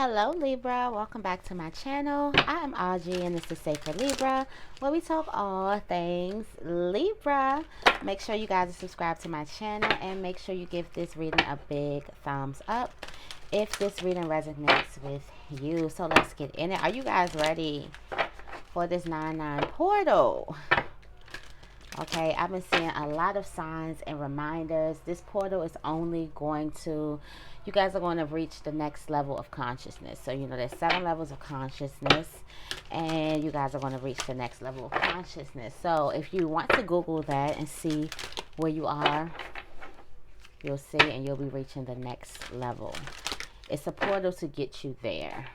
Hello Libra, welcome back to my channel. I am Auji and this is Sacred Libra, where we talk all things Libra. Make sure you guys are subscribed to my channel and make sure you give this reading a big thumbs up if this reading resonates with you. So let's get in it. Are you guys ready for this 9-9 portal? Okay, I've been seeing a lot of signs and reminders. This portal is only going to, you guys are going to reach the next level of consciousness. So, you know, there's 7 levels of consciousness, and you guys are going to reach the next level of consciousness. So, if you want to Google that and see where you are, you'll see, and you'll be reaching the next level. It's a portal to get you there.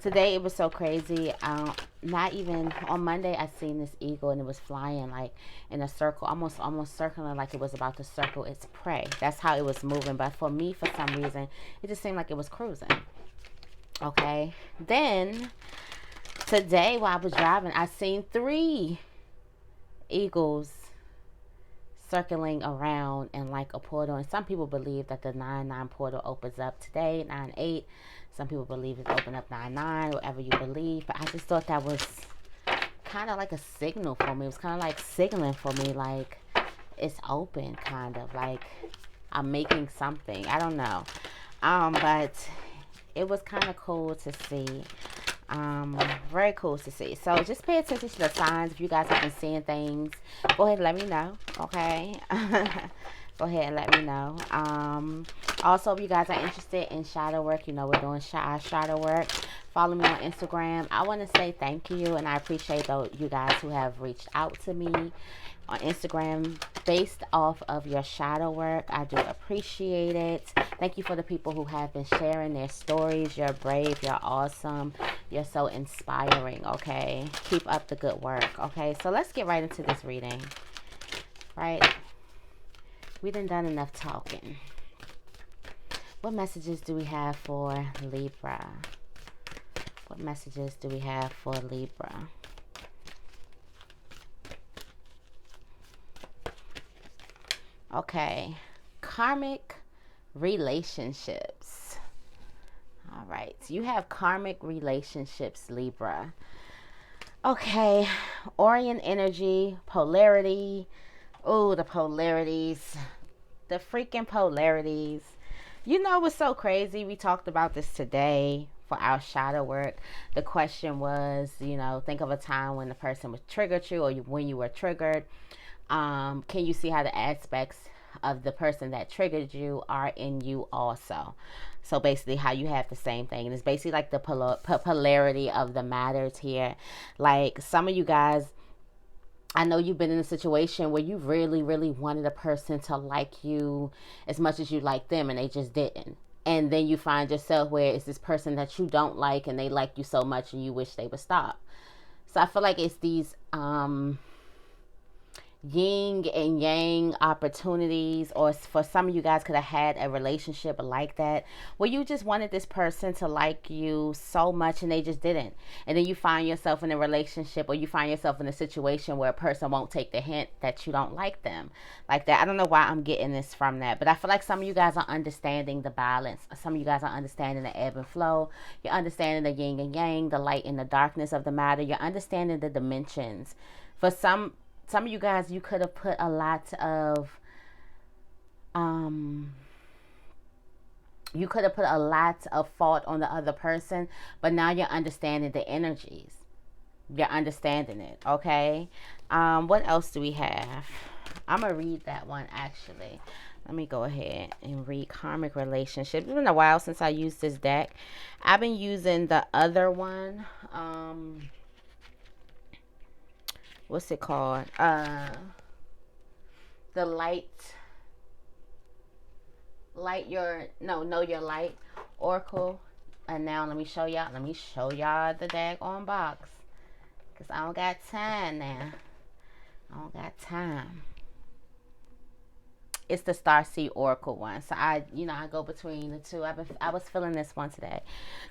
Today it was so crazy. Not even on Monday, I seen this eagle and it was flying like in a circle, almost circling like it was about to circle its prey. That's how it was moving. But for me, for some reason, it just seemed like it was cruising. Okay. Then today, while I was driving, I seen 3 eagles circling around in like a portal, and some people believe that the 9-9 portal opens up today, 9-8. Some people believe it's open up 9-9, whatever you believe. But I just thought that was kind of like a signal for me. It was kind of like signaling for me, like it's open, kind of like I'm making something. I don't know, but it was kind of cool to see. Very cool to see. So just pay attention to the signs. If you guys have been seeing things, go ahead and let me know. Okay. Go ahead and let me know. Also, if you guys are interested in shadow work, you know we're doing shadow work. Follow me on Instagram. I want to say thank you, and I appreciate you guys who have reached out to me on Instagram based off of your shadow work. I do appreciate it. Thank you for the people who have been sharing their stories. You're brave. You're awesome. You're so inspiring. Okay, keep up the good work. Okay, so let's get right into this reading. Right, we done enough talking. What messages do we have for Libra? What messages do we have for Libra? Okay, karmic relationships. All right, you have karmic relationships, Libra. Okay, Orient energy, polarity. Oh, the polarities. The freaking polarities. You know what's so crazy? We talked about this today for our shadow work. The question was, you know, think of a time when the person was triggered you, or when you were triggered. Can you see how the aspects of the person that triggered you are in you also? So basically how you have the same thing. And it's basically like the polarity of the matters here. Like some of you guys, I know you've been in a situation where you really, really wanted a person to like you as much as you like them, and they just didn't. And then you find yourself where it's this person that you don't like, and they like you so much and you wish they would stop. So I feel like it's these yin and yang opportunities, or for some of you guys could have had a relationship like that where you just wanted this person to like you so much and they just didn't, and then you find yourself in a relationship, or you find yourself in a situation where a person won't take the hint that you don't like them like that. I don't know why I'm getting this from that, but I feel like some of you guys are understanding the balance. Some of you guys are understanding the ebb and flow. You're understanding the yin and yang, the light and the darkness of the matter. You're understanding the dimensions. For some of you guys, you could have put a lot of, fault on the other person, but now you're understanding the energies. You're understanding it, okay? What else do we have? I'm going to read that one, actually. Let me go ahead and read karmic relationships. It's been a while since I used this deck. I've been using the other one. What's it called? The know your light oracle. And now let me show y'all the daggone box, because I don't got time now. I don't got time. It's the Starseed Oracle one. So I go between the two. I was feeling this one today.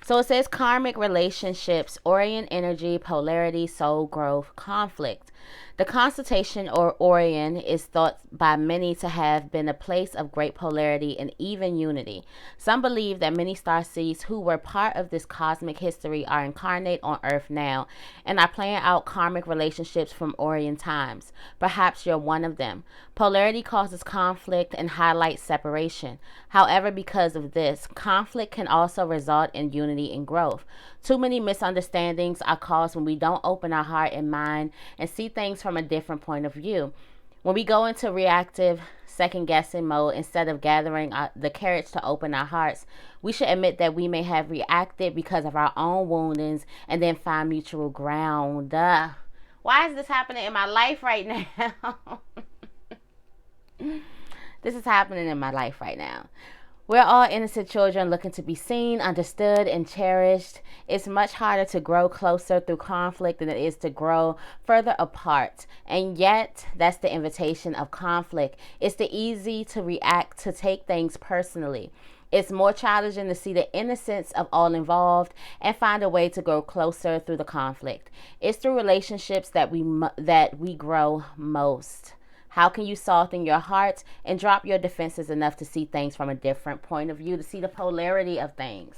So it says karmic relationships, Orient energy, polarity, soul growth, conflict. The constellation or Orion is thought by many to have been a place of great polarity and even unity. Some believe that many starseeds who were part of this cosmic history are incarnate on Earth now and are playing out karmic relationships from Orion times. Perhaps you're one of them. Polarity causes conflict and highlights separation. However, because of this, conflict can also result in unity and growth. Too many misunderstandings are caused when we don't open our heart and mind and see things from a different point of view. When we go into reactive, second-guessing mode instead of gathering the courage to open our hearts, we should admit that we may have reacted because of our own woundings and then find mutual ground. Why is this happening in my life right now? This is happening in my life right now. We're all innocent children looking to be seen, understood, and cherished. It's much harder to grow closer through conflict than it is to grow further apart. And yet, that's the invitation of conflict. It's the easy to react, to take things personally. It's more challenging to see the innocence of all involved and find a way to grow closer through the conflict. It's through relationships that we grow most. How can you soften your heart and drop your defenses enough to see things from a different point of view, to see the polarity of things?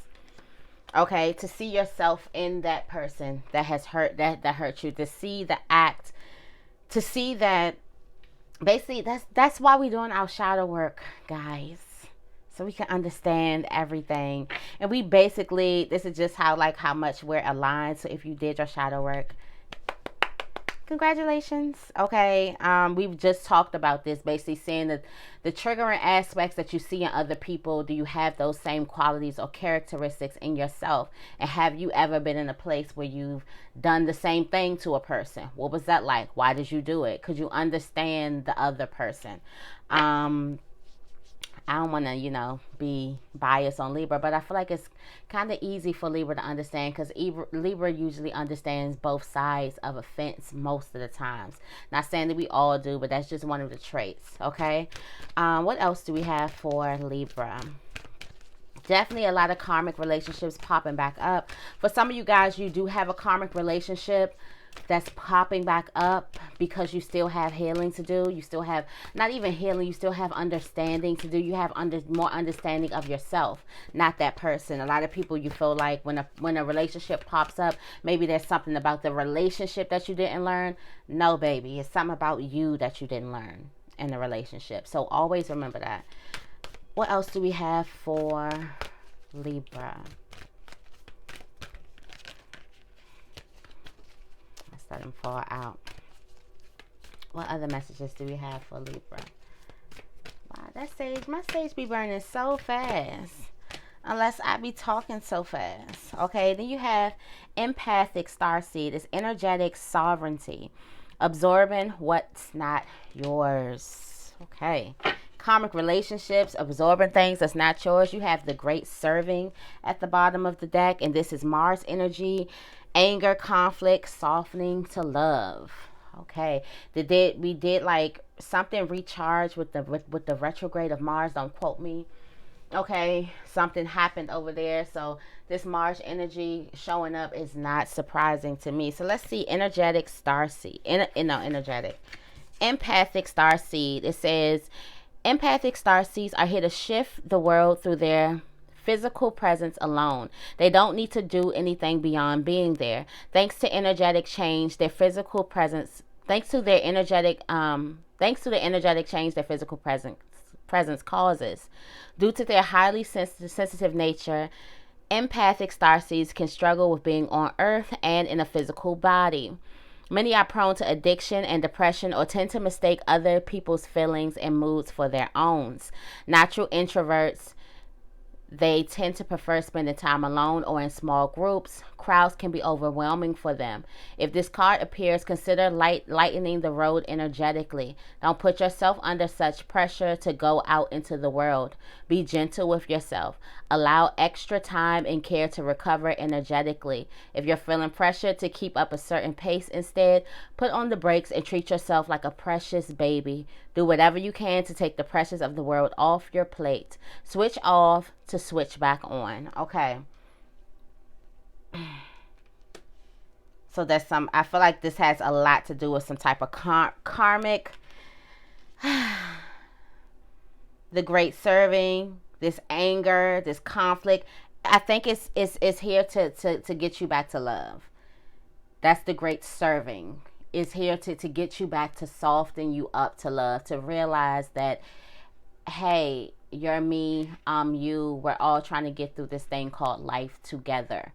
Okay, to see yourself in that person that has hurt, that hurt you, to see the act, to see that basically that's why we're doing our shadow work, guys. So we can understand everything. And we basically, this is just how much we're aligned. So if you did your shadow work, congratulations. Okay, we've just talked about this, basically seeing the triggering aspects that you see in other people. Do you have those same qualities or characteristics in yourself? And have you ever been in a place where you've done the same thing to a person? What was that like? Why did you do it? Could you understand the other person? I don't want to, be biased on Libra, but I feel like it's kind of easy for Libra to understand because Libra usually understands both sides of a fence most of the times. Not saying that we all do, but that's just one of the traits, okay? What else do we have for Libra? Definitely a lot of karmic relationships popping back up. For some of you guys, you do have a karmic relationship that's popping back up because you still have healing to do. You still have, not even healing, you still have understanding to do. You have more understanding of yourself, not that person. A lot of people, you feel like when a relationship pops up, maybe there's something about the relationship that you didn't learn. No, baby, it's something about you that you didn't learn in the relationship. So always remember that. What else do we have for Libra? Let them fall out. What other messages do we have for Libra? Wow, that sage, my sage be burning so fast. Unless I be talking so fast. Okay, then you have empathic starseed. It's energetic sovereignty. Absorbing what's not yours. Okay. Karmic relationships, absorbing things that's not yours. You have the great serving at the bottom of the deck, and this is Mars energy. Anger, conflict, softening to love. Okay, we did like something recharge with the retrograde of Mars. Don't quote me. Okay, something happened over there. So this Mars energy showing up is not surprising to me. So let's see, energetic starseed. Energetic, empathic starseed. It says empathic starseeds are here to shift the world through their physical presence alone. They don't need to do anything beyond being there. Thanks to energetic change, their physical presence, thanks to the energetic change their physical presence causes. Due to their highly sensitive nature, empathic starseeds can struggle with being on Earth and in a physical body. Many are prone to addiction and depression or tend to mistake other people's feelings and moods for their own. Natural introverts, they tend to prefer spending time alone or in small groups. Crowds can be overwhelming for them. If this card appears, consider lightening the road energetically. Don't put yourself under such pressure to go out into the world. Be gentle with yourself. Allow extra time and care to recover energetically. If you're feeling pressured to keep up a certain pace instead, put on the brakes and treat yourself like a precious baby. Do whatever you can to take the pressures of the world off your plate. Switch off to switch back on. Okay. So So that's I feel like this has a lot to do with some type of karmic, the great serving, this anger, this conflict. I think it's here to get you back to love. That's the great serving. It's here to get you back, to soften you up to love, to realize that, hey, you're me, I'm you. We're all trying to get through this thing called life together.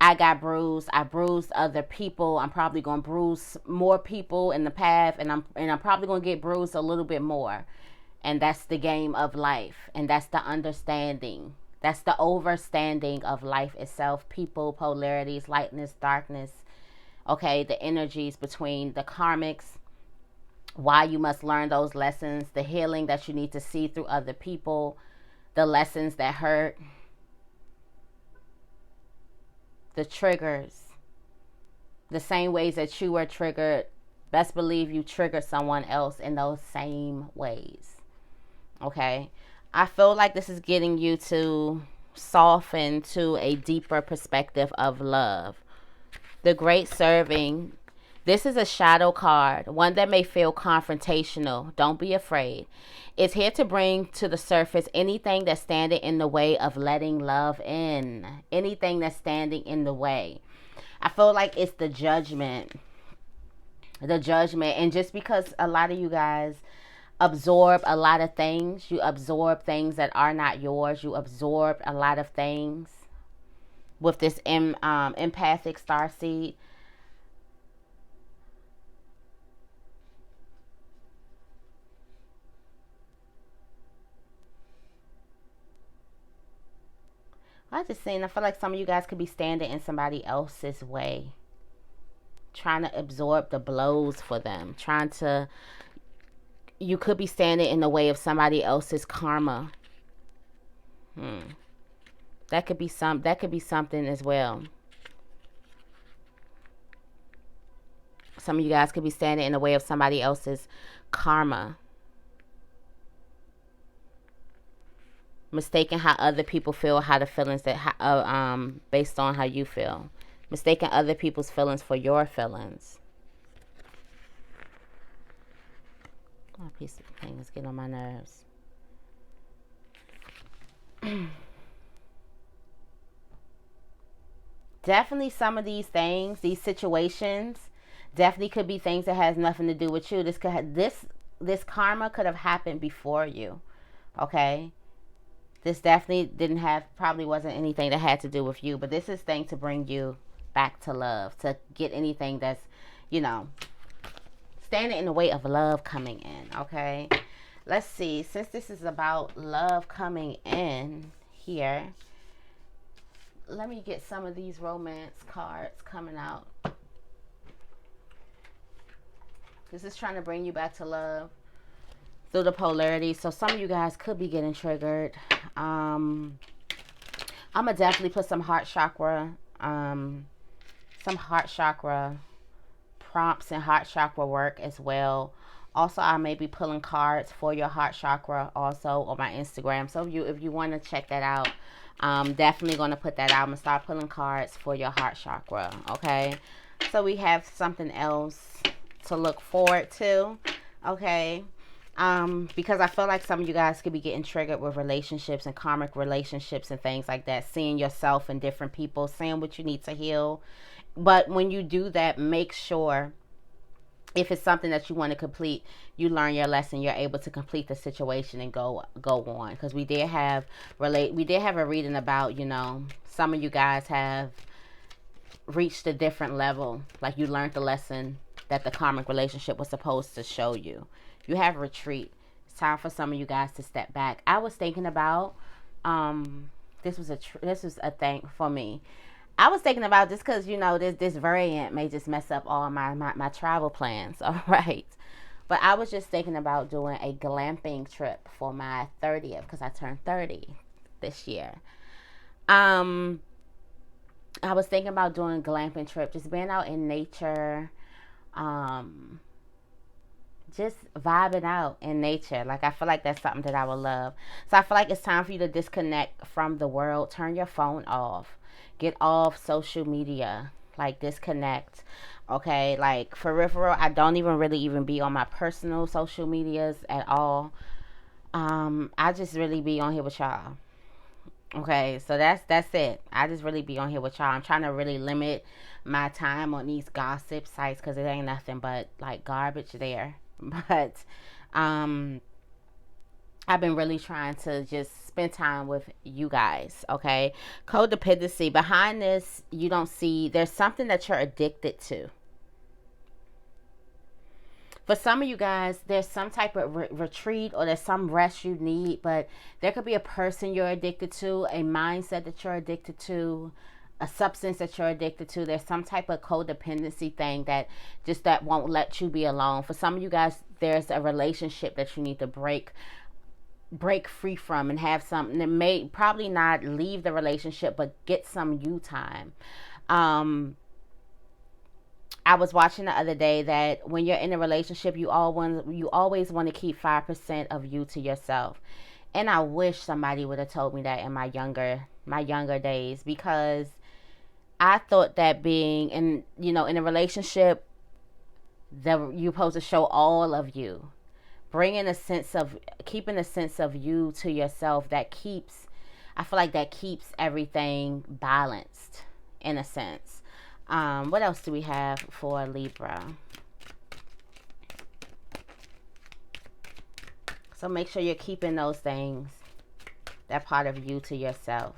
I got bruised. I bruised other people. I'm probably going to bruise more people in the path, and I'm probably going to get bruised a little bit more. And that's the game of life, and that's the understanding. That's the overstanding of life itself. People, polarities, lightness, darkness. Okay, the energies between the karmics, why you must learn those lessons, the healing that you need to see through other people, the lessons that hurt, the triggers, the same ways that you were triggered. Best believe you triggered someone else in those same ways. Okay, I feel like this is getting you to soften to a deeper perspective of love. The great serving. This is a shadow card, one that may feel confrontational. Don't be afraid. It's here to bring to the surface anything that's standing in the way of letting love in. Anything that's standing in the way. I feel like it's the judgment. The judgment. And just because a lot of you guys absorb a lot of things, you absorb things that are not yours. You absorb a lot of things with this empathic starseed. I feel like some of you guys could be standing in somebody else's way, trying to absorb the blows for them, you could be standing in the way of somebody else's karma. That could be something as well. Some of you guys could be standing in the way of somebody else's karma. Mistaking how other people feel, how the feelings based on how you feel. Mistaking other people's feelings for your feelings. Oh, piece of thing is getting on my nerves. Definitely some of these things, these situations, definitely could be things that has nothing to do with you. This karma could have happened before you. Okay? This definitely probably wasn't anything that had to do with you, but this is thing to bring you back to love, to get anything that's, standing in the way of love coming in. Okay, let's see. Since this is about love coming in here, let me get some of these romance cards coming out. This is trying to bring you back to love through the polarity. So some of you guys could be getting triggered. I'm gonna definitely put some heart chakra prompts and heart chakra work as well. Also, I may be pulling cards for your heart chakra also on my Instagram. So if you want to check that out, I'm definitely going to put that out. I'm going to start pulling cards for your heart chakra. Okay, so we have something else to look forward to. Okay, because I feel like some of you guys could be getting triggered with relationships and karmic relationships and things like that, seeing yourself in different people, seeing what you need to heal. But when you do that, make sure, if it's something that you want to complete, you learn your lesson, you're able to complete the situation and go on. Because we did have a reading about, some of you guys have reached a different level, like you learned the lesson that the karmic relationship was supposed to show you. You have retreat. It's time for some of you guys to step back. I was thinking about this was a thing for me. I was thinking about, just because this variant may just mess up all my travel plans. All right, but I was just thinking about doing a glamping trip for my 30th, because I turned 30 this year. I was thinking about doing a glamping trip, just being out in nature, just vibing out in nature. Like, I feel like that's something that I would love. So I feel like it's time for you to disconnect from the world. Turn your phone off. Get off social media. like disconnect. Okay, like for real, I don't even really even be on my personal social medias at all. I just really be on here with y'all. Okay, so that's it. I just really be on here with y'all. I'm trying to really limit my time on these gossip sites because it ain't nothing but like garbage there. But um I've been really trying to just spend time with you guys, okay? Codependency. Behind this, you don't see, there's something that you're addicted to. For some of you guys, there's some type of retreat or there's some rest you need, but there could be a person you're addicted to, a mindset that you're addicted to, a substance that you're addicted to. There's some type of codependency thing that just that won't let you be alone. For some of you guys, there's a relationship that you need to break free from and have something that may probably not leave the relationship but get some you time. I was watching the other day that when you're in a relationship, you always want to keep 5% of you to yourself. And I wish somebody would have told me that in my younger days, because I thought that being in a relationship, that you're supposed to show all of you, keeping a sense of you to yourself. I feel like that keeps everything balanced in a sense. What else do we have for Libra? So make sure you're keeping those things, that part of you, to yourself.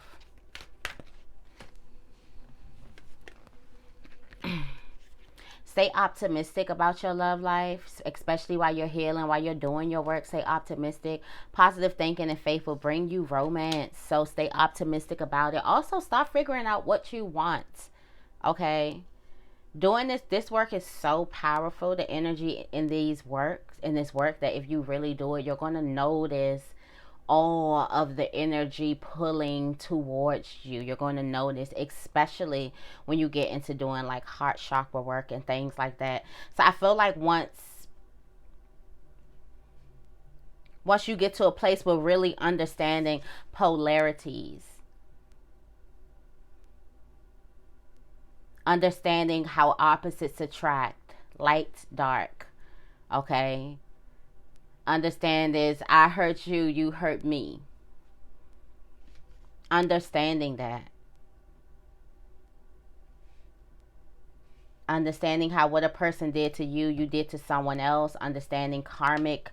Stay optimistic about your love life, especially while you're healing, while you're doing your work. Stay optimistic. Positive thinking and faith will bring you romance. So stay optimistic about it. Also, start figuring out what you want. Okay? Doing this work is so powerful. The energy in this work, that if you really do it, you're going to notice all of the energy pulling towards you. You're going to notice, especially when you get into doing like heart chakra work and things like that. So I feel like once you get to a place where really understanding polarities, understanding how opposites attract, light, dark, okay? Understand is, I hurt you, you hurt me. Understanding that. Understanding how what a person did to you, you did to someone else. Understanding karmic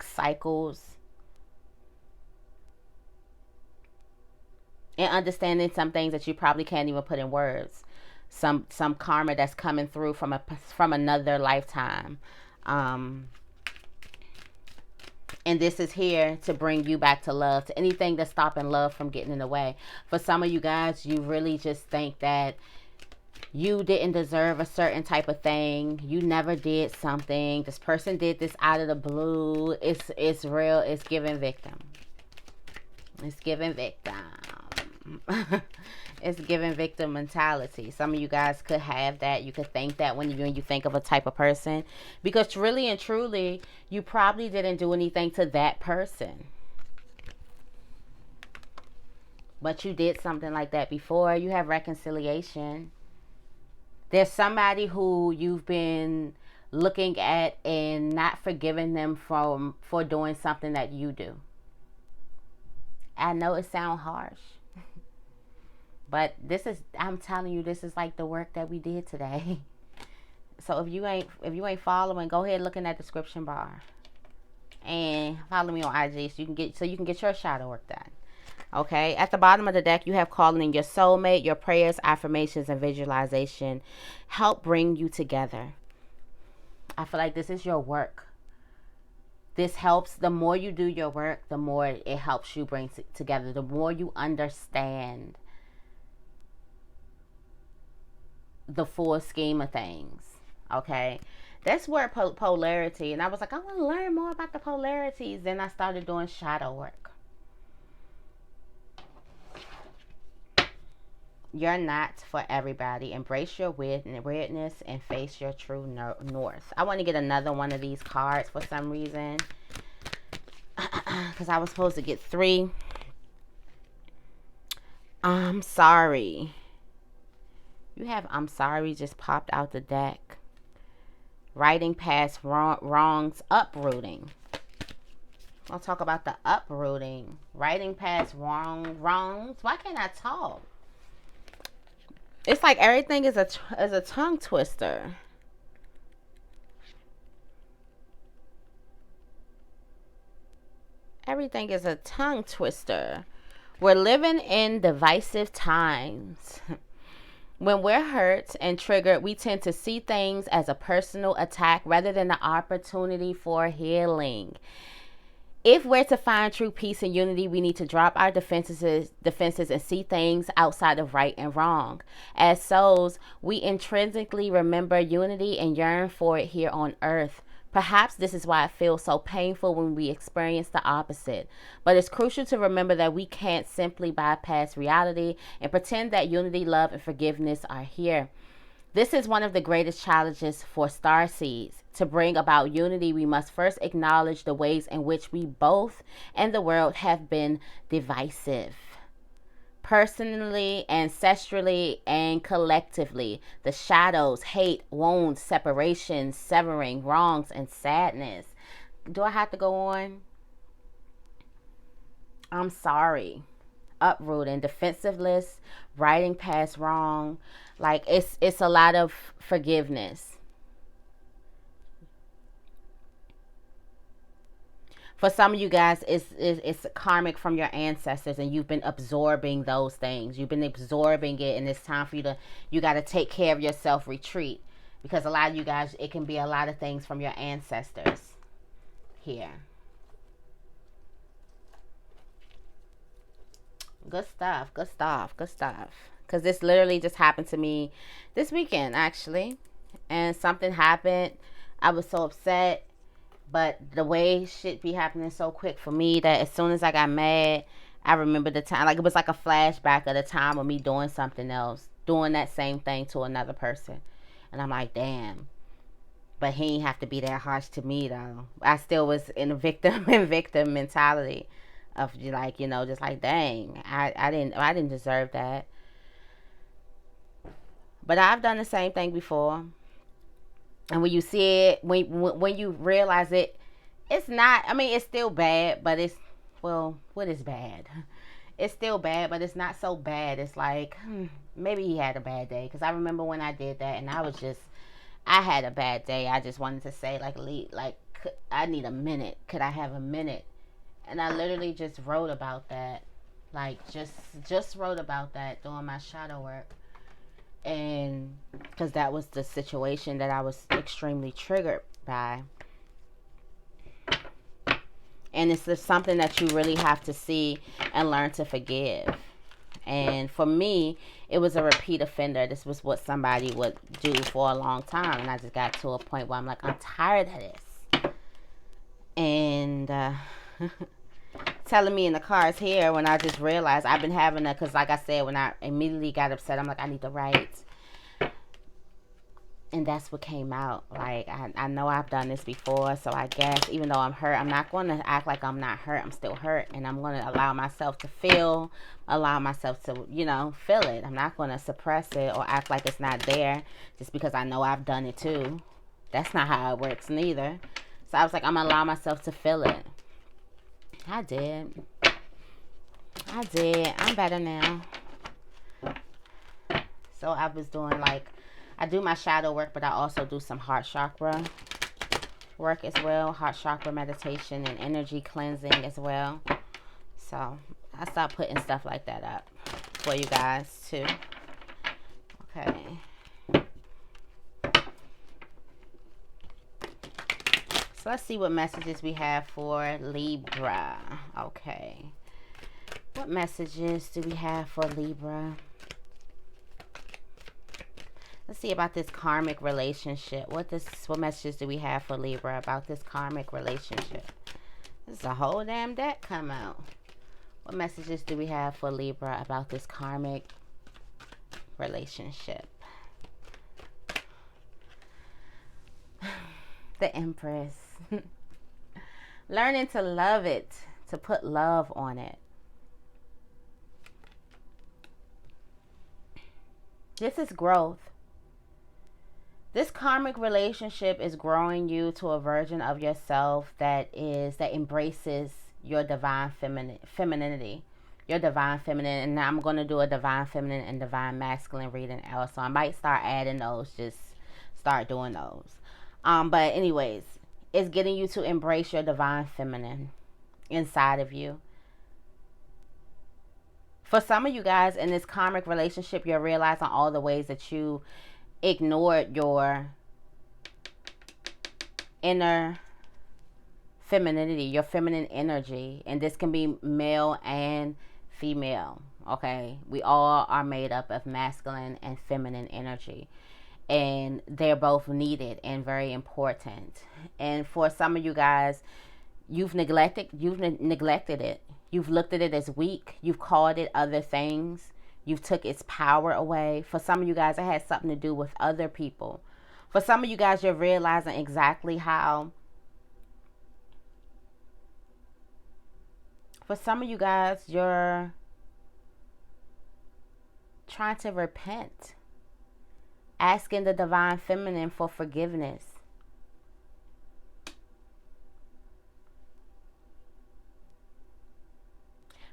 cycles. And understanding some things that you probably can't even put in words. Some karma that's coming through from another lifetime. And this is here to bring you back to love, to anything that's stopping love from getting in the way. For some of you guys, you really just think that you didn't deserve a certain type of thing. You never did something. This person did this out of the blue. It's real. It's giving victim. It's giving victim. It's giving victim mentality. Some of you guys could have that. You could think that when you think of a type of person, because really and truly, you probably didn't do anything to that person, but you did something like that before. You have reconciliation. There's somebody who you've been looking at and not forgiving them for doing something that you do. I know it sounds harsh, but I'm telling you, this is like the work that we did today. So if you ain't following, go ahead and look in that description bar and follow me on IG so you can get your shadow work done. Okay, at the bottom of the deck, you have calling in your soulmate. Your prayers, affirmations, and visualization help bring you together. I feel like this is your work. This helps. The more you do your work, the more it helps you bring together. The more you understand the full scheme of things. Okay, that's where polarity. And I was like, I want to learn more about the polarities. Then I started doing shadow work. You're not for everybody. Embrace your weirdness and face your true north. I want to get another one of these cards for some reason, because I was supposed to get 3. I'm sorry. You have I'm sorry just popped out the deck. Writing past wrongs, uprooting. I'll talk about the uprooting. Writing past wrongs. Why can't I talk? It's like everything is a tongue twister. Everything is a tongue twister. We're living in divisive times. When we're hurt and triggered, we tend to see things as a personal attack rather than the opportunity for healing. If we're to find true peace and unity, we need to drop our defenses and see things outside of right and wrong. As souls, we intrinsically remember unity and yearn for it here on earth. Perhaps this is why it feels so painful when we experience the opposite. But it's crucial to remember that we can't simply bypass reality and pretend that unity, love, and forgiveness are here. This is one of the greatest challenges for starseeds. To bring about unity, we must first acknowledge the ways in which we both and the world have been divisive. Personally, ancestrally, and collectively, the shadows, hate, wounds, separation, severing, wrongs, and sadness. Do I have to go on? I'm sorry. Uprooting, defensiveness, writing past wrong. Like it's a lot of forgiveness. For some of you guys, it's karmic from your ancestors, and you've been absorbing those things. You've been absorbing it, and it's time for you got to take care of yourself, retreat. Because a lot of you guys, it can be a lot of things from your ancestors here. Good stuff, good stuff, good stuff. Because this literally just happened to me this weekend, actually. And something happened. I was so upset. But the way shit be happening so quick for me that as soon as I got mad, I remember the time. Like, it was like a flashback of the time of me doing something else. Doing that same thing to another person. And I'm like, damn. But he ain't have to be that harsh to me, though. I still was in a victim mentality. Of, like, you know, just like, dang. I didn't deserve that. But I've done the same thing before. And when you see it, when you realize it, it's not, I mean, it's still bad, but it's, well, what is bad? It's still bad, but it's not so bad. It's like, maybe he had a bad day. Because I remember when I did that, and I had a bad day. I just wanted to say, like, I need a minute. Could I have a minute? And I literally just wrote about that. Like, just wrote about that doing my shadow work. And because that was the situation that I was extremely triggered by. And it's just something that you really have to see and learn to forgive. And for me, it was a repeat offender. This was what somebody would do for a long time. And I just got to a point where I'm like, I'm tired of this. And telling me in the cars here when I just realized I've been having a, because like I said, when I immediately got upset, I'm like, I need to write. And that's what came out. Like, I know I've done this before, so I guess even though I'm hurt, I'm not going to act like I'm not hurt. I'm still hurt, and I'm going to allow myself to feel, allow myself to, you know, feel it. I'm not going to suppress it or act like it's not there just because I know I've done it too. That's not how it works neither. So I was like, I'm going to allow myself to feel it. I did. I'm better now. So I was doing, like, I do my shadow work, but I also do some heart chakra work as well. Heart chakra meditation and energy cleansing as well. So I start putting stuff like that up for you guys too. Okay. So let's see what messages we have for Libra. Okay. What messages do we have for Libra? Let's see about this karmic relationship. What messages do we have for Libra about this karmic relationship? This is a whole damn deck come out. What messages do we have for Libra about this karmic relationship? The Empress. Learning to love it, to put love on it. This is growth. This karmic relationship is growing you to a version of yourself that embraces your divine femininity. Your divine feminine. And now I'm going to do a divine feminine and divine masculine reading also. I might start adding those. Just start doing those. But anyways, it's getting you to embrace your divine feminine inside of you. For some of you guys in this karmic relationship, you're realizing all the ways that you ignored your inner femininity, your feminine energy. And this can be male and female. Okay, we all are made up of masculine and feminine energy, and they're both needed and very important. And for some of you guys, you've neglected it. You've looked at it as weak. You've called it other things. You've took its power away. For some of you guys, it has something to do with other people. For some of you guys, you're realizing exactly how. For some of you guys, you're trying to repent. Asking the divine feminine for forgiveness.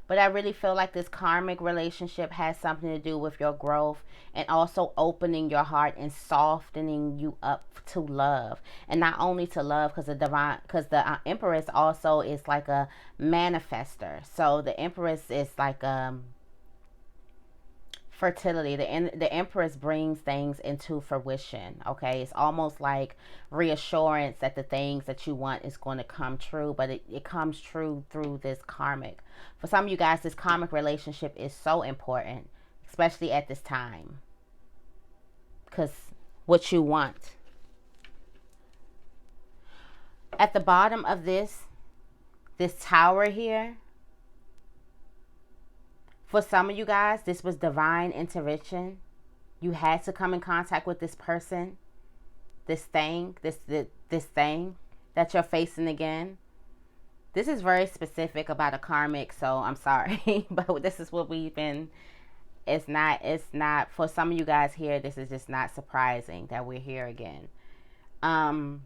But I really feel like this karmic relationship has something to do with your growth and also opening your heart and softening you up to love. And not only to love, because the Empress also is like a manifester. So the Empress is like fertility. The Empress brings things into fruition. Okay, it's almost like reassurance that the things that you want is going to come true, but it comes true through this karmic. For some of you guys, this karmic relationship is so important, especially at this time, because what you want. At the bottom of this tower here, for some of you guys, this was divine intervention. You had to come in contact with this person, this thing that you're facing again. This is very specific about a karmic, so I'm sorry, but this is what we've been. It's not for some of you guys here. This is just not surprising that we're here again. But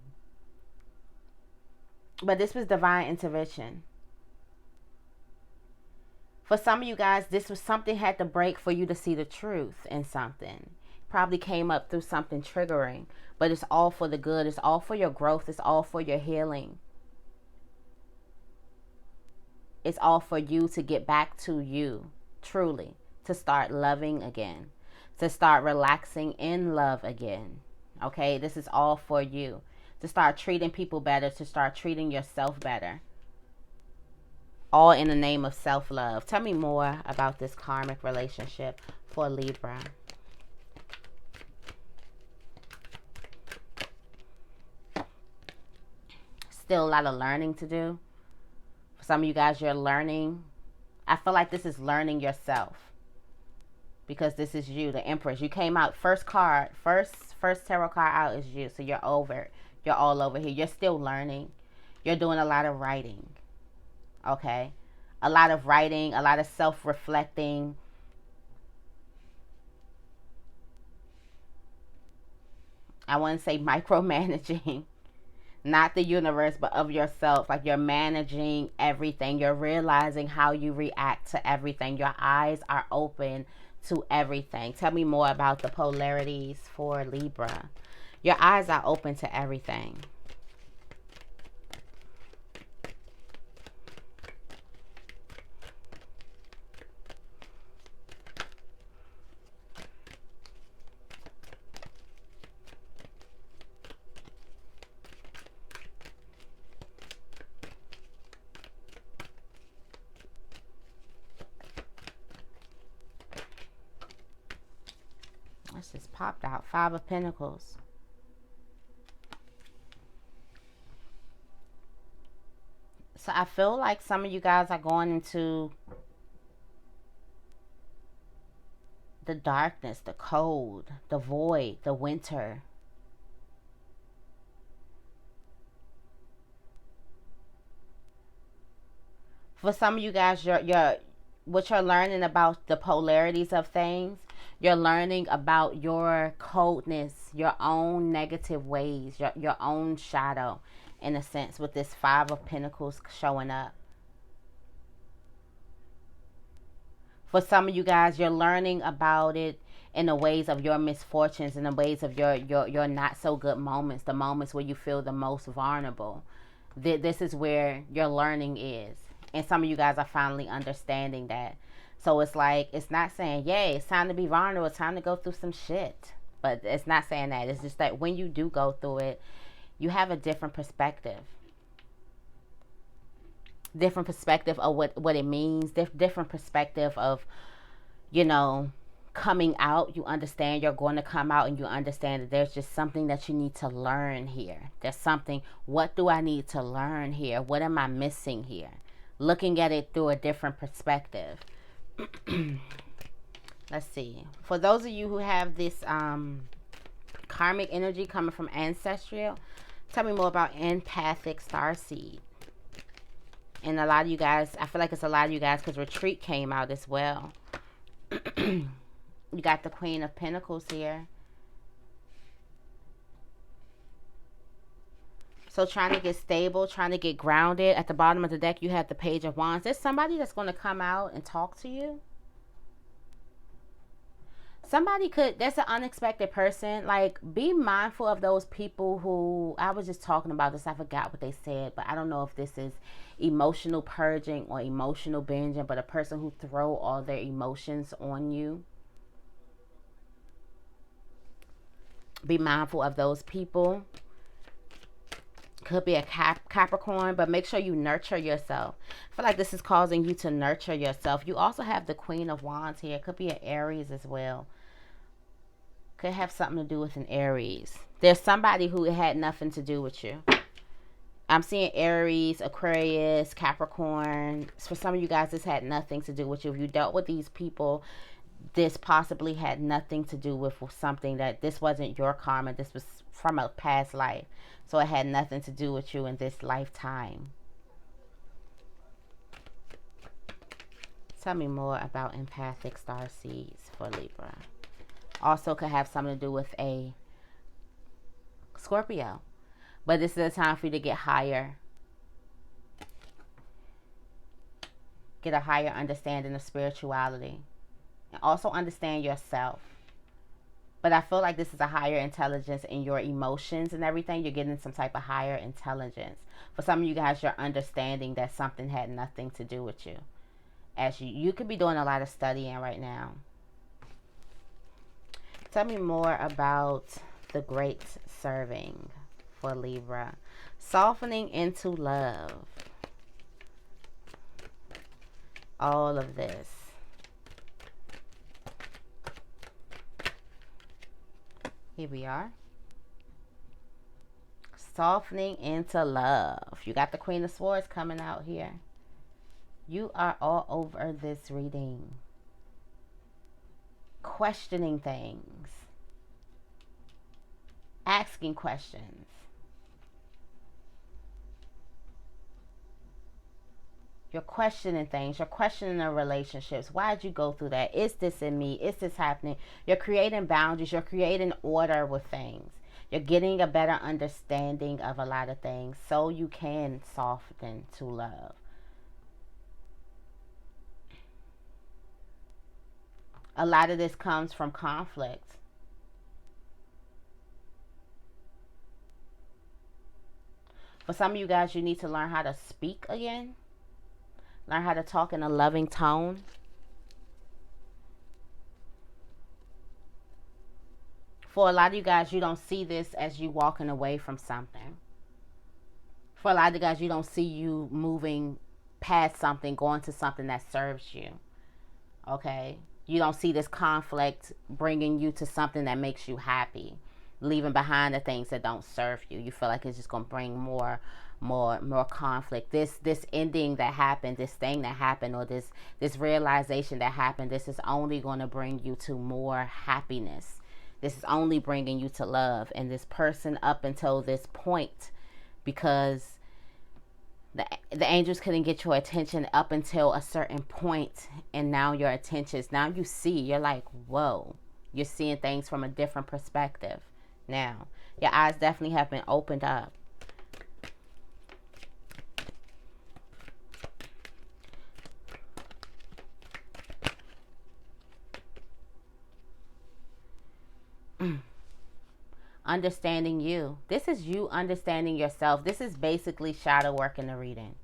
this was divine intervention. For some of you guys, this was something had to break for you to see the truth in something. Probably came up through something triggering, but it's all for the good. It's all for your growth. It's all for your healing. It's all for you to get back to you, truly, to start loving again, to start relaxing in love again. Okay, this is all for you, to start treating people better, to start treating yourself better. All in the name of self-love. Tell me more about this karmic relationship for Libra. Still a lot of learning to do. For some of you guys, you're learning. I feel like this is learning yourself, because this is you, the Empress. You came out first card, first tarot card out is you. So you're over. You're all over here. You're still learning. You're doing a lot of writing. Okay, a lot of writing, a lot of self-reflecting. I want to say micromanaging, not the universe, but of yourself. Like you're managing everything. You're realizing how you react to everything. Your eyes are open to everything. Tell me more about the polarities for Libra. Your eyes are open to everything. This just popped out. 5 of Pentacles. So I feel like some of you guys are going into the darkness, the cold, the void, the winter. For some of you guys, what you're learning about the polarities of things, You're learning about your coldness, your own negative ways, your own shadow, in a sense, with this Five of Pentacles showing up. For some of you guys, you're learning about it in the ways of your misfortunes, in the ways of your not so good moments, the moments where you feel the most vulnerable. This is where your learning is. And some of you guys are finally understanding that. So it's like, it's not saying, yay, it's time to be vulnerable, it's time to go through some shit. But it's not saying that. It's just that when you do go through it, you have a different perspective. Different perspective of what it means. Different perspective of, you know, coming out. You understand you're going to come out, and you understand that there's just something that you need to learn here. There's something, what do I need to learn here? What am I missing here? Looking at it through a different perspective. Let's see. For those of you who have this karmic energy coming from ancestral, tell me more about empathic starseed. And a lot of you guys, I feel like it's a lot of you guys, because retreat came out as well. You got the Queen of Pentacles here. So trying to get stable, trying to get grounded. At the bottom of the deck, you have the Page of Wands. There's somebody that's going to come out and talk to you. Somebody could, that's an unexpected person. Like, be mindful of those people who, I was just talking about this, I forgot what they said, but I don't know if this is emotional purging or emotional binging, but a person who throw all their emotions on you. Be mindful of those people. Could be a Capricorn, but make sure you nurture yourself. I feel like this is causing you to nurture yourself. You also have the Queen of Wands here. It could be an Aries as well. Could have something to do with an Aries. There's somebody who had nothing to do with you. I'm seeing Aries, Aquarius, Capricorn. For some of you guys, this had nothing to do with you. If you dealt with these people, this possibly had nothing to do with something that, this wasn't your karma. This was from a past life. So it had nothing to do with you in this lifetime. Tell me more about empathic starseeds for Libra. Also could have something to do with a Scorpio. But this is a time for you to get higher. Get a higher understanding of spirituality. And also understand yourself. But I feel like this is a higher intelligence in your emotions and everything. You're getting some type of higher intelligence. For some of you guys, you're understanding that something had nothing to do with you. As you could be doing a lot of studying right now. Tell me more about the Great Serving for Libra. Softening into love. All of this. Here we are. Softening into love. You got the Queen of Swords coming out here. You are all over this reading. Questioning things. Asking questions. You're questioning things. You're questioning the relationships. Why did you go through that? Is this in me? Is this happening? You're creating boundaries. You're creating order with things. You're getting a better understanding of a lot of things so you can soften to love. A lot of this comes from conflict. For some of you guys, you need to learn how to speak again. Learn how to talk in a loving tone. For a lot of you guys, you don't see this as you walking away from something. For a lot of you guys, you don't see you moving past something, going to something that serves you. Okay? You don't see this conflict bringing you to something that makes you happy. Leaving behind the things that don't serve you. You feel like it's just going to bring more conflict. This ending that happened, this thing that happened, or this realization that happened, this is only going to bring you to more happiness. This is only bringing you to love. And this person up until this point, because the angels couldn't get your attention up until a certain point, and now your attention is, now you see, you're like, whoa, You're seeing things from a different perspective now. Your eyes definitely have been opened up. Understanding you. This is you understanding yourself. This is basically shadow work in the reading.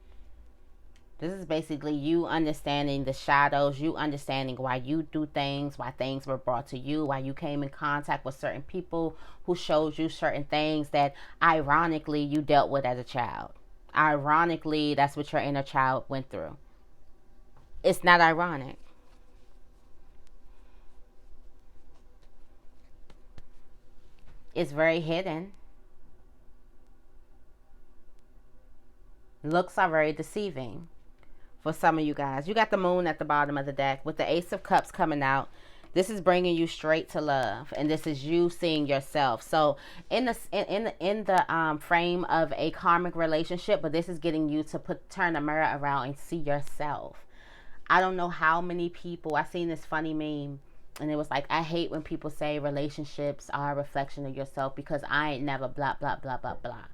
This is basically you understanding the shadows, you understanding why you do things, why things were brought to you, why you came in contact with certain people who showed you certain things that ironically you dealt with as a child. Ironically, that's what your inner child went through. It's not ironic. It's very hidden. Looks are very deceiving for some of you guys. You got the moon at the bottom of the deck with the Ace of Cups coming out. This is bringing you straight to love, and this is you seeing yourself. So in the frame of a karmic relationship, but this is getting you to turn the mirror around and see yourself. I don't know how many people, I seen this funny meme, and it was like, I hate when people say relationships are a reflection of yourself because I ain't never blah blah blah blah blah.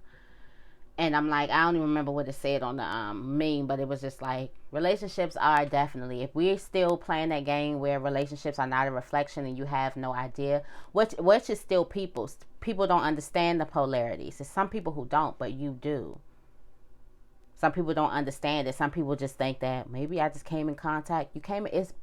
And I'm like, I don't even remember what it said on the meme, but it was just like, relationships are definitely, if we're still playing that game where relationships are not a reflection and you have no idea, which is still people's. People don't understand the polarities. There's some people who don't, but you do. Some people don't understand it. Some people just think that maybe I just came in contact. It's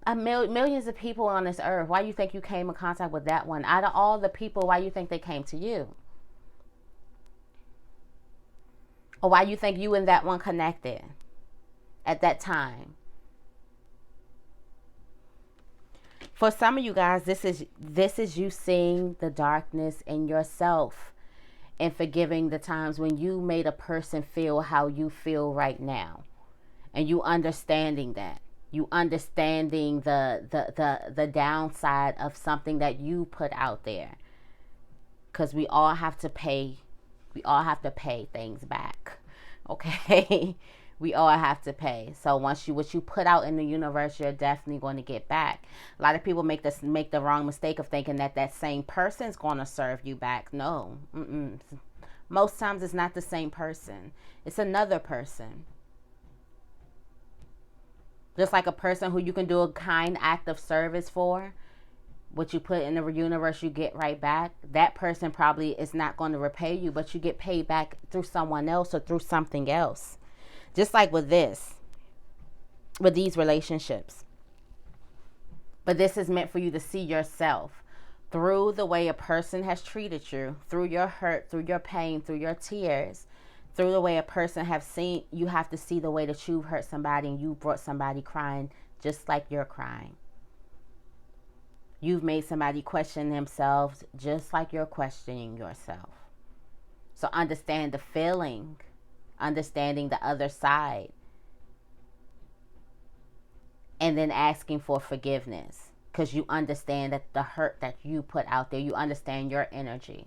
millions of people on this earth. Why you think you came in contact with that one? Out of all the people, why you think they came to you? Or why you think you and that one connected at that time? For some of you guys, this is you seeing the darkness in yourself and forgiving the times when you made a person feel how you feel right now. And you understanding that. You understanding the downside of something that you put out there. Because we all have to pay things back. Okay? We all have to pay. So what you put out in the universe, you're definitely going to get back. A lot of people make the wrong mistake of thinking that same person's going to serve you back. No. Most times it's not the same person. It's another person. Just like a person who you can do a kind act of service for, what you put in the universe, you get right back. That person probably is not going to repay you, but you get paid back through someone else or through something else. Just like with these relationships. But this is meant for you to see yourself through the way a person has treated you, through your hurt, through your pain, through your tears, through the way a person have seen. You have to see the way that you've hurt somebody and you brought somebody crying just like you're crying. You've made somebody question themselves just like you're questioning yourself. So understand the feeling, understanding the other side, and then asking for forgiveness because you understand that the hurt that you put out there, you understand your energy.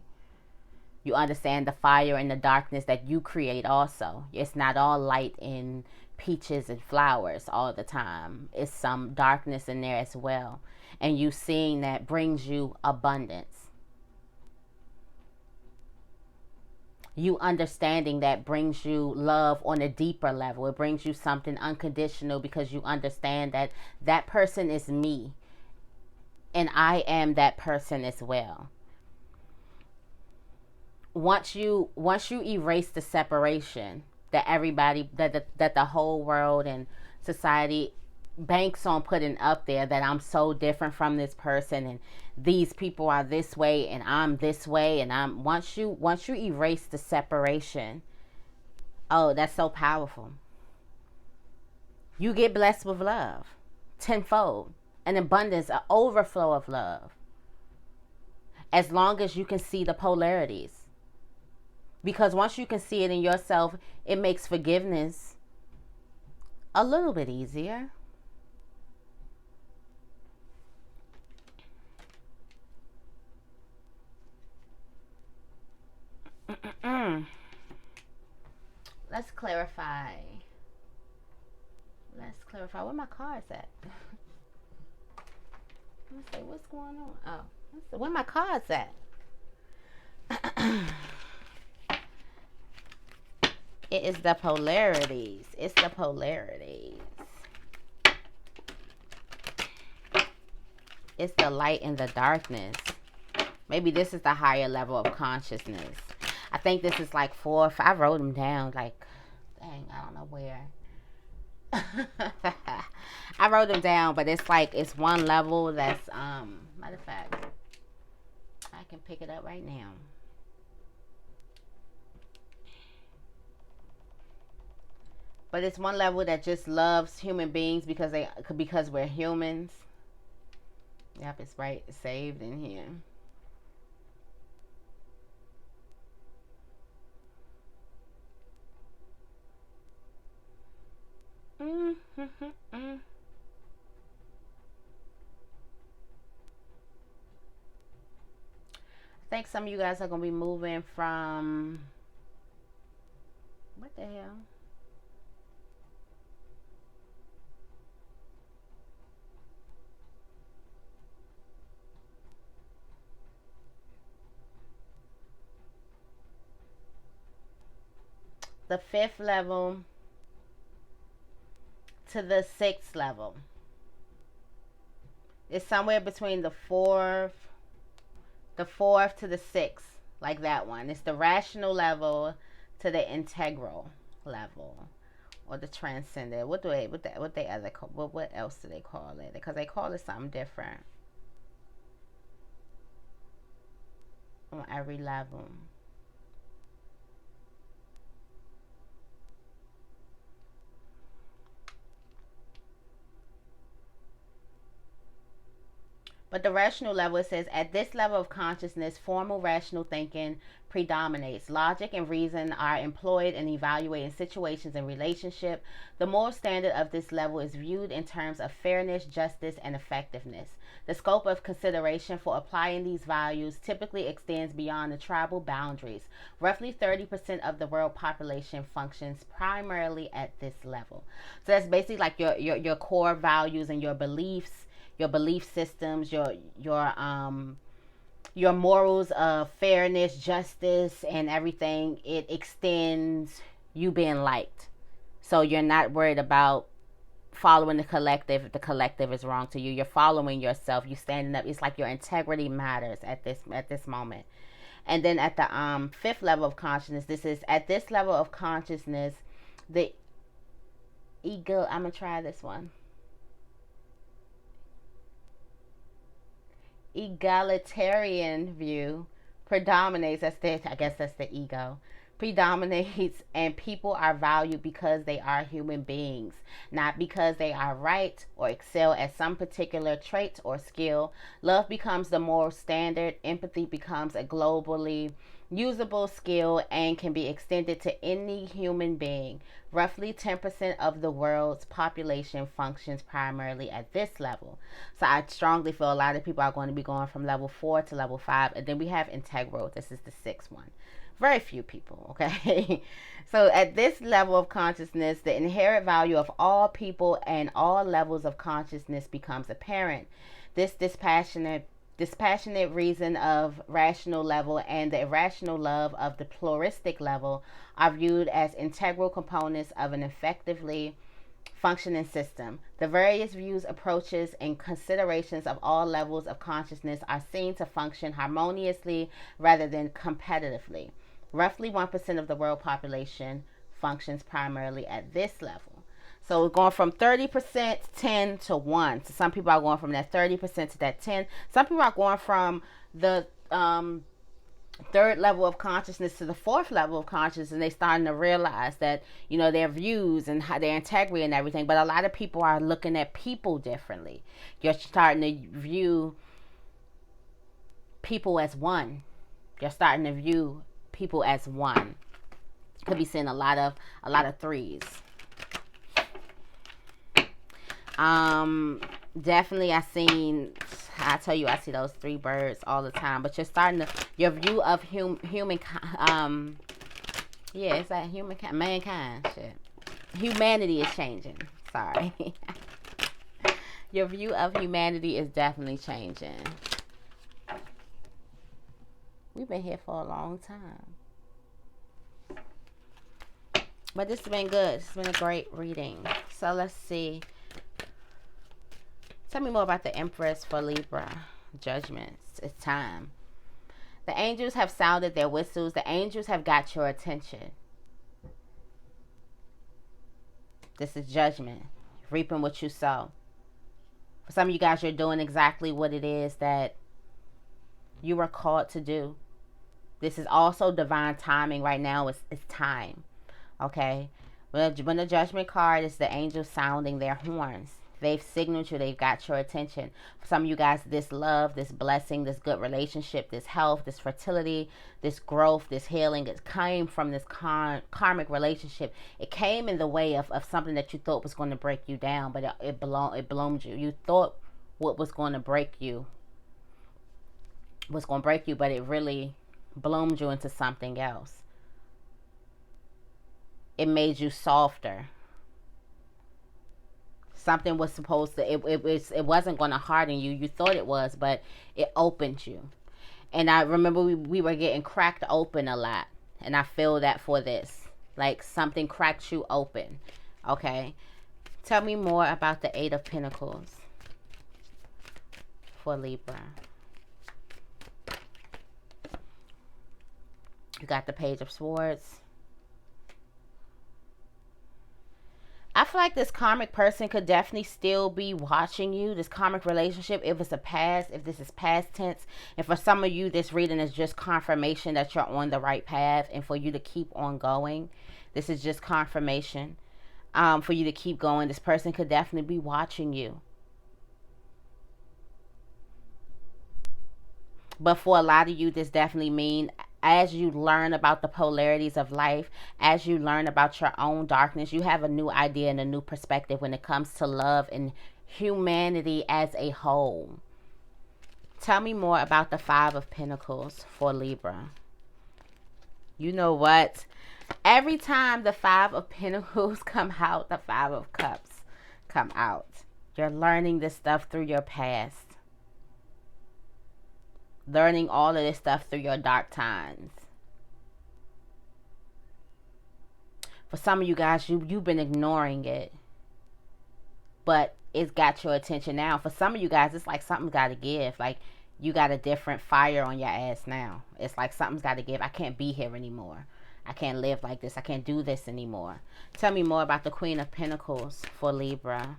You understand the fire and the darkness that you create also. It's not all light and peaches and flowers all the time. It's some darkness in there as well. And you seeing that brings you abundance. You understanding that brings you love on a deeper level. It brings you something unconditional because you understand that that person is me. And I am that person as well. Once you erase the separation that everybody, that the whole world and society banks on putting up there, that I'm so different from this person and these people are this way and I'm this way, and once you erase the separation, oh, that's so powerful. You get blessed with love tenfold, an abundance, an overflow of love, as long as you can see the polarities. Because once you can see it in yourself, it makes forgiveness a little bit easier. Let's clarify. Where my cards at? Okay, what's going on? Oh, where my cards at? It is the polarities. It's the polarities. It's the light and the darkness. Maybe this is the higher level of consciousness. I think this is like 4. I wrote them down. Like, dang, I don't know where. I wrote them down, but it's like it's one level that's matter of fact, I can pick it up right now. But it's one level that just loves human beings because we're humans. Yep, it's right, it's saved in here. I think some of you guys are gonna be moving from what the hell? The 5th level to the 6th level. It's somewhere between the 4th to the 6th, like that one. It's the rational level to the integral level, or the transcendent. What else do they call it? Because they call it something different on every level. But the rational level, it says, at this level of consciousness, formal rational thinking predominates. Logic and reason are employed in evaluating situations and relationship. The moral standard of this level is viewed in terms of fairness, justice, and effectiveness. The scope of consideration for applying these values typically extends beyond the tribal boundaries. Roughly 30% of the world population functions primarily at this level. So that's basically like your core values and your beliefs, your belief systems, your morals of fairness, justice, and everything. It extends you being liked, so you're not worried about following the collective if the collective is wrong to you. You're following yourself. You standing up. It's like your integrity matters at this moment. And then at the 5th level of consciousness, this is at this level of consciousness, the ego. I'm gonna try this one. Egalitarian view predominates. I guess that's the ego. Predominates, and people are valued because they are human beings, not because they are right or excel at some particular trait or skill. Love becomes the moral standard. Empathy becomes a globally usable skill and can be extended to any human being. Roughly 10% of the world's population functions primarily at this level. So I strongly feel a lot of people are going to be going from level 4 to level 5. And then we have integral. This is the 6th one. Very few people, okay? So at this level of consciousness, the inherent value of all people and all levels of consciousness becomes apparent. This dispassionate reason of rational level and the irrational love of the pluralistic level are viewed as integral components of an effectively functioning system. The various views, approaches, and considerations of all levels of consciousness are seen to function harmoniously rather than competitively. Roughly 1% of the world population functions primarily at this level. So we're going from 30%, 10 to 1. So some people are going from that 30% to that 10. Some people are going from the 3rd level of consciousness to the 4th level of consciousness, and they're starting to realize that, you know, their views and how their integrity and everything. But a lot of people are looking at people differently. You're starting to view people as one. You're starting to view people as one. Could be seeing a lot of 3s. Definitely I tell you, I see those 3 birds all the time. But you're starting to, your view of human, yeah, it's like mankind shit. Humanity is changing. Sorry. Your view of humanity is definitely changing. We've been here for a long time. But this has been good. It's been a great reading. So let's see. Tell me more about the Empress for Libra. Judgments. It's time. The angels have sounded their whistles. The angels have got your attention. This is judgment. Reaping what you sow. For some of you guys, you're doing exactly what it is that you were called to do. This is also divine timing right now. It's time. Okay? When the judgment card is the angels sounding their horns. They've signaled you. They've got your attention. For some of you guys, this love, this blessing, this good relationship, this health, this fertility, this growth, this healing, it came from this karmic relationship. It came in the way of something that you thought was going to break you down, but it bloomed you. You thought what was going to break you was going to break you, but it really bloomed you into something else. It made you softer. Something was supposed to, it wasn't going to harden you. You thought it was, but it opened you. And I remember we were getting cracked open a lot. And I feel that for this. Like something cracked you open. Okay. Tell me more about the Eight of Pentacles for Libra. You got the Page of Swords. I feel like this karmic person could definitely still be watching you. This karmic relationship, if it's a past, if this is past tense. And for some of you, this reading is just confirmation that you're on the right path and for you to keep on going. This is just confirmation for you to keep going. This person could definitely be watching you. But for a lot of you, this definitely means as you learn about the polarities of life, as you learn about your own darkness, you have a new idea and a new perspective when it comes to love and humanity as a whole. Tell me more about the Five of Pentacles for Libra. You know what? Every time the Five of Pentacles come out, the Five of Cups come out. You're learning this stuff through your past. Learning all of this stuff through your dark times. For some of you guys, you've been ignoring it. But it's got your attention now. For some of you guys, it's like something's got to give. Like you got a different fire on your ass now. It's like something's got to give. I can't be here anymore. I can't live like this. I can't do this anymore. Tell me more about the Queen of Pentacles for Libra.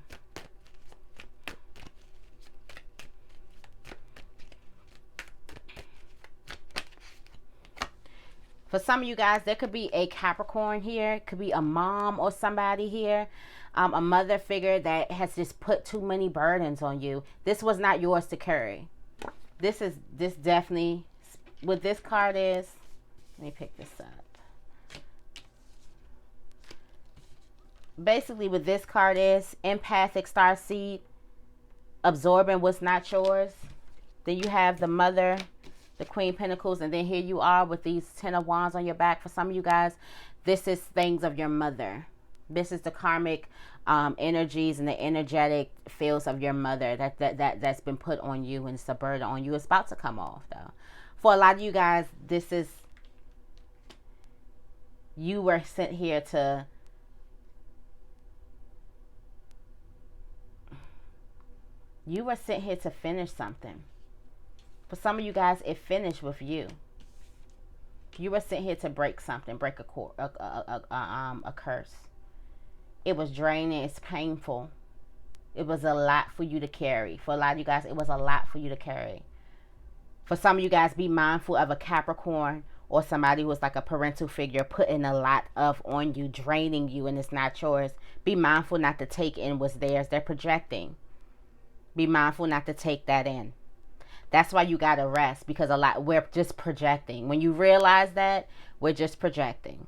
For some of you guys, there could be a Capricorn here. It could be a mom or somebody here. A mother figure that has just put too many burdens on you. This was not yours to carry. This definitely, what this card is, let me pick this up. Basically, what this card is, empathic starseed, absorbing what's not yours. Then you have the mother, the Queen of Pentacles, and then here you are with these Ten of Wands on your back. For some of you guys, this is things of your mother. This is the karmic energies and the energetic fields of your mother that's been put on you, and it's a burden on you. It's about to come off, though. For a lot of you guys, this is, you were sent here to finish something. For some of you guys, it finished with you. You were sent here to break something, break a curse. It was draining. It's painful. It was a lot for you to carry. For a lot of you guys, it was a lot for you to carry. For some of you guys, be mindful of a Capricorn or somebody who was like a parental figure putting a lot of on you, draining you, and it's not yours. Be mindful not to take in what's theirs. They're projecting. Be mindful not to take that in. That's why you got to rest, because we're just projecting. When you realize that, we're just projecting.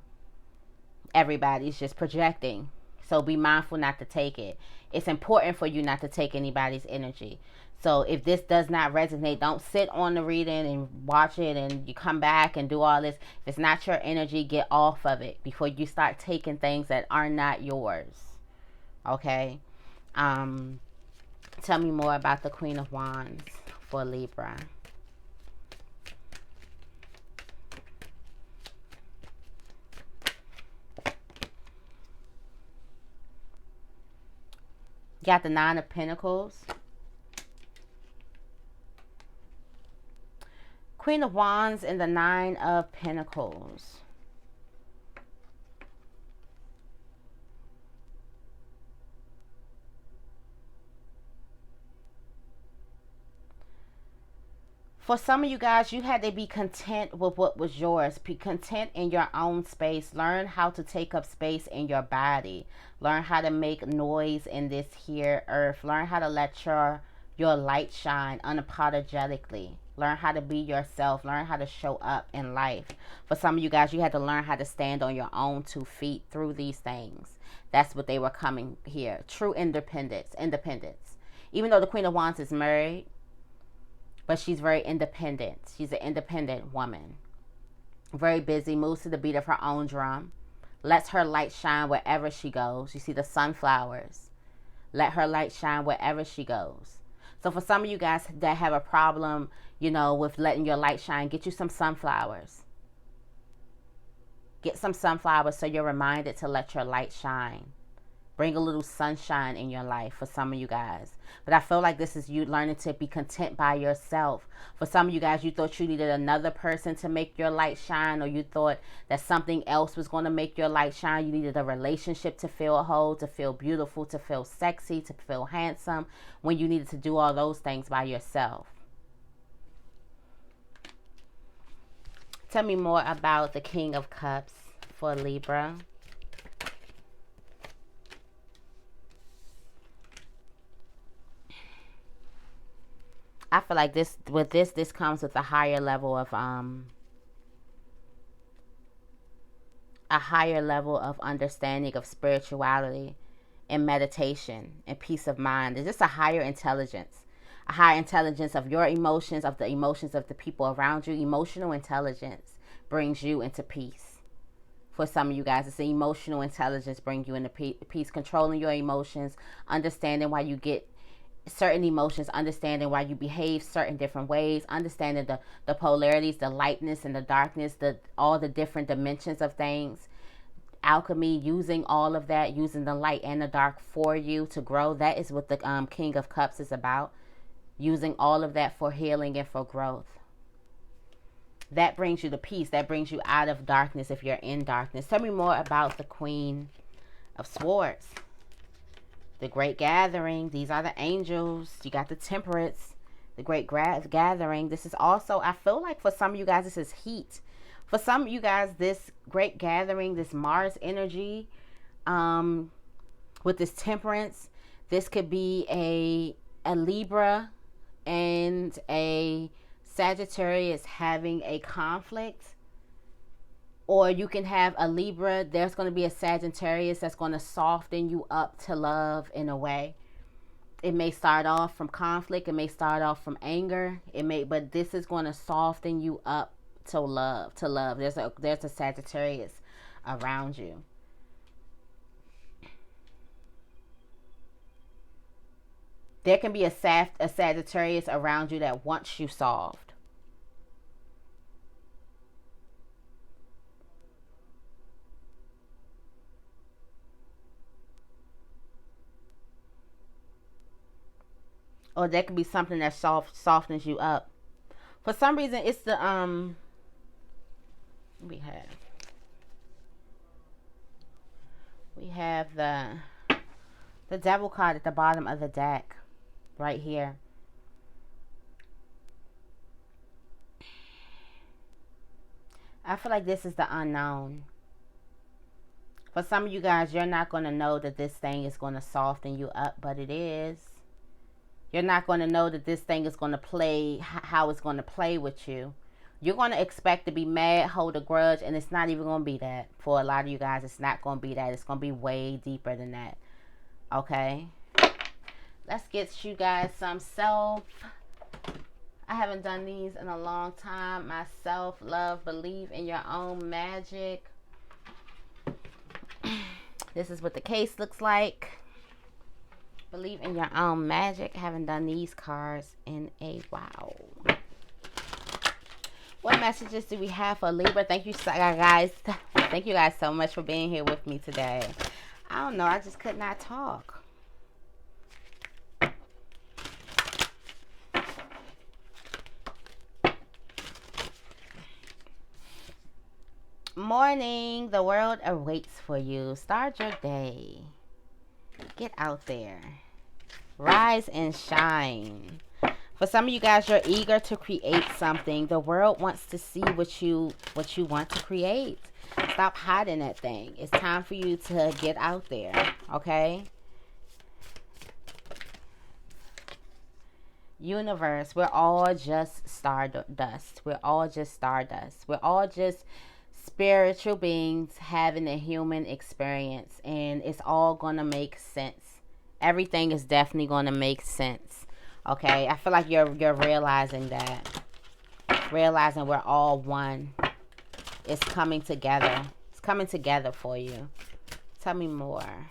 Everybody's just projecting. So be mindful not to take it. It's important for you not to take anybody's energy. So if this does not resonate, don't sit on the reading and watch it and you come back and do all this. If it's not your energy, get off of it before you start taking things that are not yours. Okay? Tell me more about the Queen of Wands for Libra. Got the Nine of Pentacles. Queen of Wands and the Nine of Pentacles. For some of you guys, you had to be content with what was yours. Be content in your own space. Learn how to take up space in your body. Learn how to make noise in this here earth. Learn how to let your light shine unapologetically. Learn how to be yourself. Learn how to show up in life. For some of you guys, you had to learn how to stand on your own 2 feet through these things. That's what they were coming here. True independence. Independence. Even though the Queen of Wands is married, but she's very independent. She's an independent woman. Very busy, moves to the beat of her own drum. Lets her light shine wherever she goes. You see the sunflowers. Let her light shine wherever she goes. So for some of you guys that have a problem, you know, with letting your light shine, get you some sunflowers. Get some sunflowers so you're reminded to let your light shine. Bring a little sunshine in your life for some of you guys. But I feel like this is you learning to be content by yourself. For some of you guys, you thought you needed another person to make your light shine, or you thought that something else was going to make your light shine. You needed a relationship to feel whole, to feel beautiful, to feel sexy, to feel handsome, when you needed to do all those things by yourself. Tell me more about the King of Cups for Libra. I feel like this comes with a higher level of understanding of spirituality and meditation and peace of mind. It's just a higher intelligence. A higher intelligence of your emotions, of the emotions of the people around you. Emotional intelligence brings you into peace. For some of you guys, it's the emotional intelligence brings you into peace. Controlling your emotions, understanding why you get certain emotions, understanding why you behave certain different ways, understanding the polarities, the lightness and the darkness, all the different dimensions of things. Alchemy, using all of that, using the light and the dark for you to grow. That is what the King of Cups is about. Using all of that for healing and for growth. That brings you to peace. That brings you out of darkness if you're in darkness. Tell me more about the Queen of Swords. The Great Gathering. These are the angels. You got the Temperance. The Great Gathering. This is also, I feel like for some of you guys, this is heat. For some of you guys, this Great Gathering, this Mars energy, with this Temperance, this could be a Libra and a Sagittarius having a conflict. Or you can have a Libra. There's going to be a Sagittarius that's going to soften you up to love in a way. It may start off from conflict. It may start off from anger. But this is going to soften you up to love. There's a Sagittarius around you. There can be a Sagittarius around you that wants you solved. Or there could be something that softens you up. For some reason, it's the we have the Devil card at the bottom of the deck, right here. I feel like this is the unknown. For some of you guys, you're not going to know that this thing is going to soften you up, but it is. You're not going to know that this thing is going to play, how it's going to play with you. You're going to expect to be mad, hold a grudge, and it's not even going to be that. For a lot of you guys, it's not going to be that. It's going to be way deeper than that. Okay? Let's get you guys some self. I haven't done these in a long time. Myself, love, believe in your own magic. This is what the case looks like. Believe in your own magic. Haven't done these cards in a while. What messages do we have for Libra? Thank you guys. Thank you guys so much for being here with me today. I don't know. I just could not talk. Morning. The world awaits for you. Start your day. Get out there. Rise and shine. For some of you guys, you're eager to create something. The world wants to see what you want to create. Stop hiding that thing. It's time for you to get out there, okay? Universe, we're all just stardust. We're all just stardust. We're all just spiritual beings having a human experience, and it's all gonna make sense. Everything is definitely gonna make sense. Okay, I feel like you're realizing that. Realizing we're all one. It's coming together. It's coming together for you. Tell me more.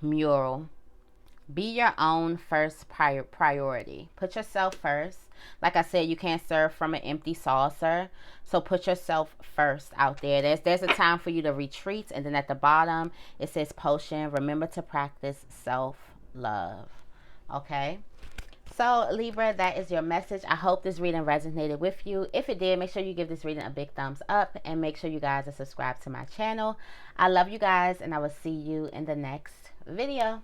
Mural. Be your own first priority. Put yourself first. Like I said, you can't serve from an empty saucer. So put yourself first out there. There's a time for you to retreat. And then at the bottom, it says potion. Remember to practice self-love. Okay? So, Libra, that is your message. I hope this reading resonated with you. If it did, make sure you give this reading a big thumbs up. And make sure you guys are subscribed to my channel. I love you guys. And I will see you in the next video.